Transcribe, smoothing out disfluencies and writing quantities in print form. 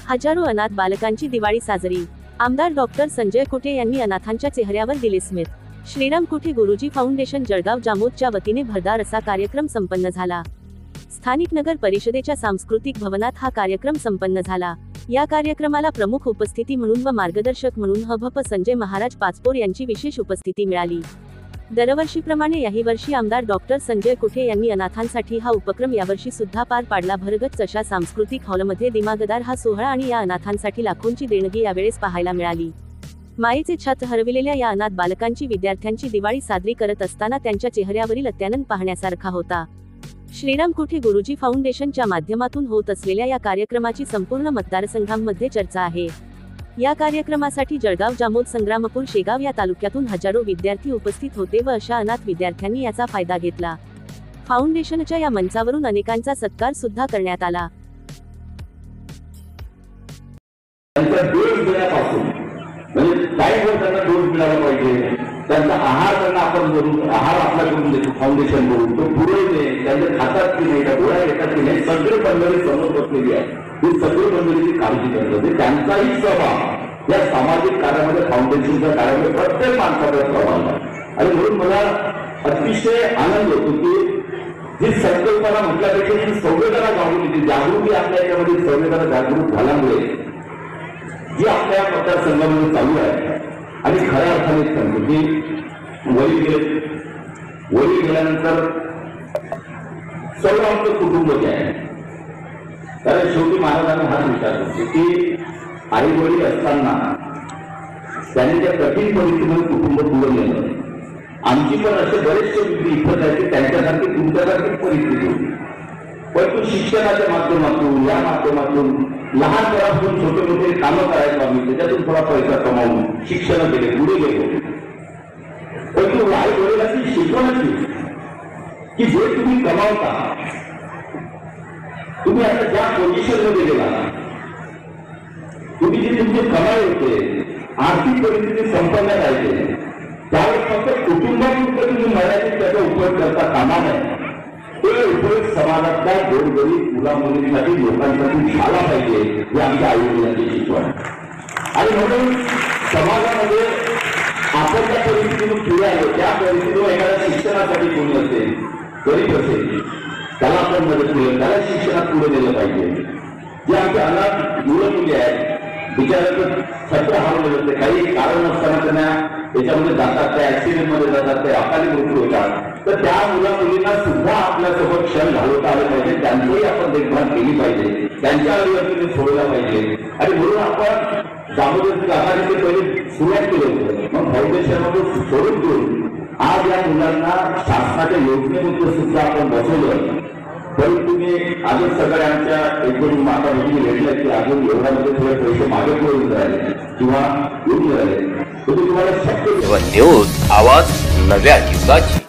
हजारो अनाथ बालकांची दिवाळी साजरी। आमदार डॉक्टर संजय कुटे यांनी अनाथांच्या चेहऱ्यावर दिले स्मित। श्रीराम कुटे गुरुजी फाउंडेशन जळगाव जामोदच्या वतीने भरदार असा कार्यक्रम संपन्न झाला। स्थानिक नगर परिषदेच्या सांस्कृतिक भवनात हा कार्यक्रम संपन्न झाला। या कार्यक्रमाला प्रमुख उपस्थिती म्हणून व मार्गदर्शक म्हणून हभप संजय महाराज पाचपोर यांची विशेष उपस्थिती मिळाली। दरवर्षीप्रमाणे याही वर्षी आमदार डॉक्टर संजय कुटे यांनी अनाथांसाठी हा उपक्रम यावर्षी सुद्धा पार पाडला। भरगच्च अशा सांस्कृतिक हॉलमध्ये दिमागदार हा सोहळा आणि या अनाथांसाठी लाखोंची देणगी यावेळेस पाहायला मिळाली। मायेचे छत हरविलेल्या या अनाथ बालकांची विद्यार्थ्यांची दिवाळी साजरी करत असताना त्यांच्या चेहऱ्यावरील अत्यानंद पाहण्यासारखा होता। श्रीराम कुटे गुरुजी फाउंडेशनच्या माध्यमातून होत असलेल्या या कार्यक्रमाची संपूर्ण मतदारसंघांमध्ये चर्चा आहे। या कार्यक्रमासाठी जळगाव जामोद संग्रामपूर शेगाव या तालुक्यातून हजारो विद्यार्थी उपस्थित होते व अशा अनाथ विद्यार्थ्यांनी याचा फायदा घेतला। फाउंडेशनच्या या मंचावरून अनेकांचा सत्कार सुद्धा करण्यात आला। त्यांचा आहार त्यांना आपण करून आहार आपला करून देतो फाउंडेशन करून तो पुरवणे त्यांच्या खातात की नाही का डोळ्या येतात की नाही सगळी मंडळी समोर बसलेली आहे। ही सगळी मंडळीची काळजी करतात। त्यांचाही सहभाग या सामाजिक कार्यामध्ये फाउंडेशनच्या कार्यामध्ये प्रत्येक माणसाचा सहभाग आहे। आणि म्हणून मला अतिशय आनंद होतो की जी संकल्पना म्हटल्यापेक्षा ही संवेदना जागृत होती, जागृती आपल्या याच्यामध्ये संवेदना जागृत झाल्यामुळे जी आपल्या मतदारसंघामध्ये चालू आहे आणि खऱ्या अर्थाने सांगतो की वरी गेल्यानंतर सर्व आमचं कुटुंब जे आहे, कारण शेवटी महाराजांनी हाच विचार करतो की आई वडील असताना त्यांनी त्या कठीण परिस्थितीमध्ये कुटुंब पुढे नेलं। आमची पण असे बरेचसे व्यक्ती इथं आहे की त्यांच्यासारखी तुमच्यासारखी परिस्थिती होती, परंतु शिक्षणाच्या माध्यमातून या माध्यमातून लहानपणापासून छोटे मोठे कामं करायचो आम्ही, त्याच्यातून थोडा पैसा कमावून शिक्षण केले, पुढे गेलो। परंतु आई वडिलांची शिकवण की जे तुम्ही कमावता, तुम्ही आता ज्या पोझिशन मध्ये गेला, तुम्ही जी तुमची कमाई होते, आर्थिक परिस्थिती संपन्न राहते, त्यावेळेस फक्त कुटुंबापुरतं तुम्ही मर्यादित त्याचा उपयोग करता कामा नये। तो उपयोग समाजातल्या गोरगरीब मुला मुलींसाठी लोकांसाठी झाला पाहिजे, ही आमच्या आई वडिलांची शिकवण। आणि म्हणून समाजामध्ये आपण त्या परिस्थितीतून पुढे आलो, त्या परिस्थितीवर एखाद्या शिक्षणासाठी कोणी असेल, गरीब असेल, त्याला आपण मदत केली, त्याला शिक्षणात पुढे नेलं पाहिजे। जे आमचे अनाथ मुलं मुली आहेत, बिचाराचं छत्र हरवलं जाते, काही कारण असताना त्यांना त्याच्यामध्ये जातात, त्या ऍक्सिडेंट मध्ये जातात, ते अकाली मृत्यू होतात, तर त्या मुला मुलींना सुद्धा आपल्यासोबत क्षण घालवता आले पाहिजे, त्यांचीही आपण देखभाल केली पाहिजे, त्यांच्या आरोग्याने सोडला पाहिजे। आणि म्हणून आपण जामोदची आघाडीचे पहिले सुरुवात केलं होतं, मग फाउंडेशनमधून सोडून देऊन आज या मुलांना शासनाच्या योजनेमध्ये सुद्धा आपण बसवलं। परंतु तुम्ही अजून सगळ्यांच्या एकूण माता भगिनी भेटल्या की अजून एवढ्यामध्ये थोडे पैसे मागे पडून राहिले किंवा येऊन राहिले, तर तुम्हाला शक्य न्यूज आवाज नव्या युगाची।